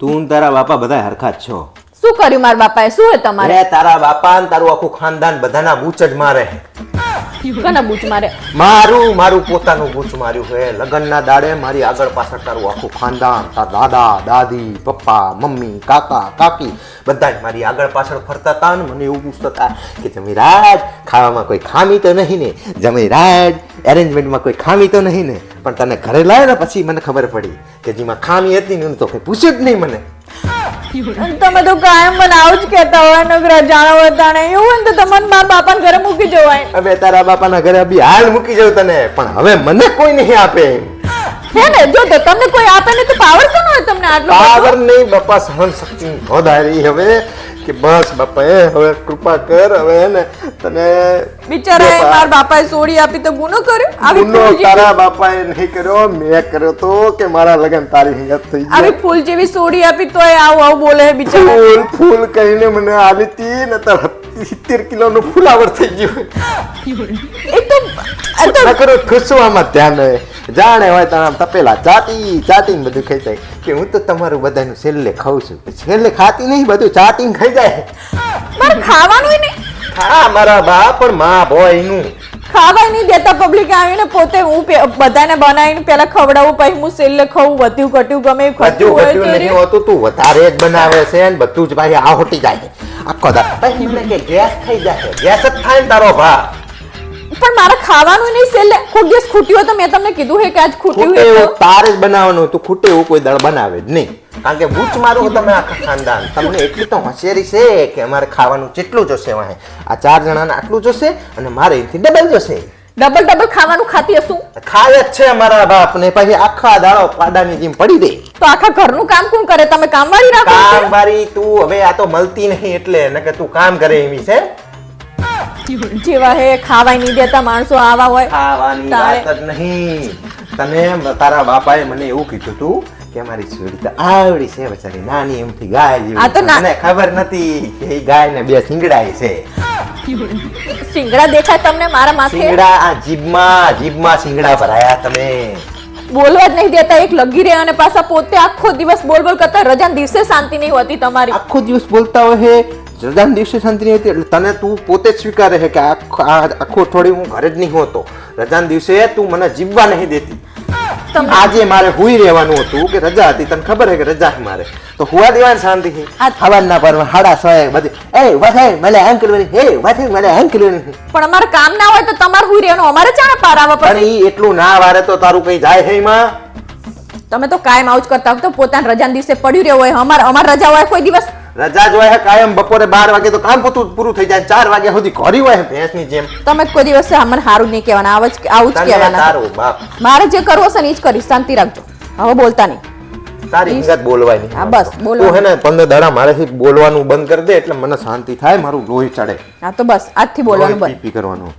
તું ને તારા બાપા બધા હરખા જ છો. શું કર્યું મારા બાપાએ? શું હે તમારે? અરે તારા બાપા ને તારું આખું ખાનદાન બધાના બૂચ જ મારે. કના બૂચ મારે? મારું પોતાનું બૂચ માર્યું છે. લગ્નના દાડે મારી આગળ પાછળ તારું આખું ખાનદાન, તારા દાદા દાદી પપ્પા મમ્મી કાકા કાકી બધા જ મારી આગળ પાછળ ફરતા હતા ને મને એવું પૂછતા હતા કે જમીરાજ ખાવામાં કોઈ ખામી તો નહીં ને, જમીરાજ એરેન્જમેન્ટમાં કોઈ ખામી તો નહીં ને. પણ તને ઘરે લાવ્યો ને પછી મને ખબર પડી કે જેમાં ખામી હતી ને તો કઈ પૂછ્યું જ નહીં મને. તમે તો કાયમ મને આવું જ કહેતા હોય નગરા જાણો હતા ને એવું હોય ને તો તમને મારા બાપાને ઘરે મૂકી જવાય. હવે તારા બાપાના ઘરે અભી હાલ મૂકી જાઉં તને, પણ હવે મને કોઈ નહીં આપે. હે ને? જો તો તમને કોઈ આપે ને તો પાવર શું હોય તમને આટલો? પાવર નહીં બાપા, સહન શક્તિ વધારી હવે કે બસ બાપા હવે કૃપા કર હવે ને તને. બિચારા મારા બાપાએ સોડી આપી તો ગુનો કર્યો? આવી ગુનો ફૂલ તારા બાપાએ નહીં કર્યો, મેં કર્યો તો કે મારા લગન તારી હિંગત થઈ આવી ગઈ. ફૂલ જેવી સોડી આપી તોય આવું બોલે બિચારા. ફૂલ ફૂલ કહીને મને આલી તી ને તાર 70 કિલોનું ફુલાવર થઈ ગયું. એ તો ના કરો ખુશવામાં ધ્યાન હોય, જાણે હોય તો આમ તપેલા ચાટી ચાટીને બધું ખાઈ જાય કે હું તો તમારું બધાનું છેલ્લે ખાઉં છું. છેલ્લે ખાતી નહીં, બધું ચાટીને ખાઈ જાય. મારે ખાવાનું નહીં, હા મારા બાપ પણ માં બોય નું ખાવાય નહીં દેતા પબ્લિક આવીને પોતે હું બધાને બનાવીને પેલા ખવડાવું પછી હું છેલ્લે ખાવું. વધ્યું ઘટ્યું ગમે એવું ખતું બધું હોય ઘટ્યું તો નહીં હોતું, તું વધારે જ બનાવે છે ને બધું જ ભાઈ આહોટી જાય આખો દા. પછી મને કે ગેસ થઈ જાય, ગેસ જ થાય ને તારો ભા. પણ મારે ખાવાનું નહીં છેલ્લે. કોઈ દિવસ ખૂટ્યું હોય તો મેં તમને કીધું હે કે આજ ખૂટ્યું ખૂટે હે એવું તો? તારે જ બનાવવાનું, તું ખૂટે એવું કોઈ દળ બનાવે જ નહીં. કારણ કે બૂચ મારું તમે આખા ખાનદાન, તમને એટલી તો હોશિયારી છે કે અમારે ખાવાનું જેટલું જોશે વાહે આ 4 જણાને આટલું જોશે અને મારે એથી ડબલ જોશે. ડબલ ખાવાનું ખાતી હશું ખાય જ છે અમારા બાપ ને. પછી આખા દાડો પાડાની જેમ પડી દે. તો આખા ઘરનું કામ કોણ કરે? તમે કામવાળી રાખો છો? કામવાળી તું હવે આ તો મળતી નહીં એટલે ને કે તું કામ કરે એવી છે. જેવા હે ખાવાય નહીં દેતા માણસો આવા હોય. ખાવાની તારે. વાત જ નહીં. તને તારા બાપાએ મને એવું કીધું તું કે અમારી છોડી તો આવડી છે બચારી નાની એમથી ગાય આ તો જેવી. મને ખબર નથી કે એ ગાય ને 2 સિંગડાય છે. સિંગડા દેખાય તમને મારા માથે? સિંગડા આ જીભમાં સિંગડા ભરાયા તમે. બોલવા જ નહીં દેતા. એક લગી રહે અને પાછા પોતે આખો દિવસ બોલ બોલ કરતા. રજાના દિવસે શાંતિ નહીં હોતી તમારી. આખો દિવસ બોલતા હોય હે, રજાના દિવસે શાંતિ નહીં હોતી એટલે તને તું પોતે જ સ્વીકારે છે કે આખું અઠવાડિયું હું ઘરે જ નહીં હોતો. રજાના દિવસે તું મને જીવવા નહીં દેતી. આજે મારે હુઈ રહેવાનું હતું કે રજા હતી, તને ખબર છે કે રજા છે મારે તો હુવા દેવાની શાંતિથી. હવાના પર 6:30 બધી એ વાથે મને આમ કરવાની, હે વાથે મને આમ કરવાની. પણ અમારે કામ ના હોય તો તમારે હુઈ રહેવાનું, અમારે ચાણે પાર આવવા પણ પડે? ઈ એટલું ના વારે તો તારું કઈ જાય છે એમાં? તમે તો કાયમ આવું જ કરતા હોય. તો પોતાના રજાના દિવસે પડ્યું રહ્યો હોય. અમાર રજા હોય કોઈ દિવસ? રજા જ હોય કાયમ. બપોરે 12 વાગે તો કામ પૂરું થઈ જાય, 4 વાગ્યા સુધી ઘરી હોય ભેંસની જેમ. તમે કોઈ દિવસ અમને સારું નહીં કહેવાના, આવું જ તને કહેવાના. તારું બાપ મારે જે કરવો છે ને એ જ કરીશ. શાંતિ રાખજો, હવે બોલતા નહીં. તારી હિંગત બોલવાય નહીં. હા બસ તું બોલો. હે ને 15 દાડા મારેથી બોલવાનું બંધ કરી દે એટલે મને શાંતિ થાય, મારું લોહી ચડે. હા તો બસ આજથી બોલવાનું બંધ. પીપી કરવાનું.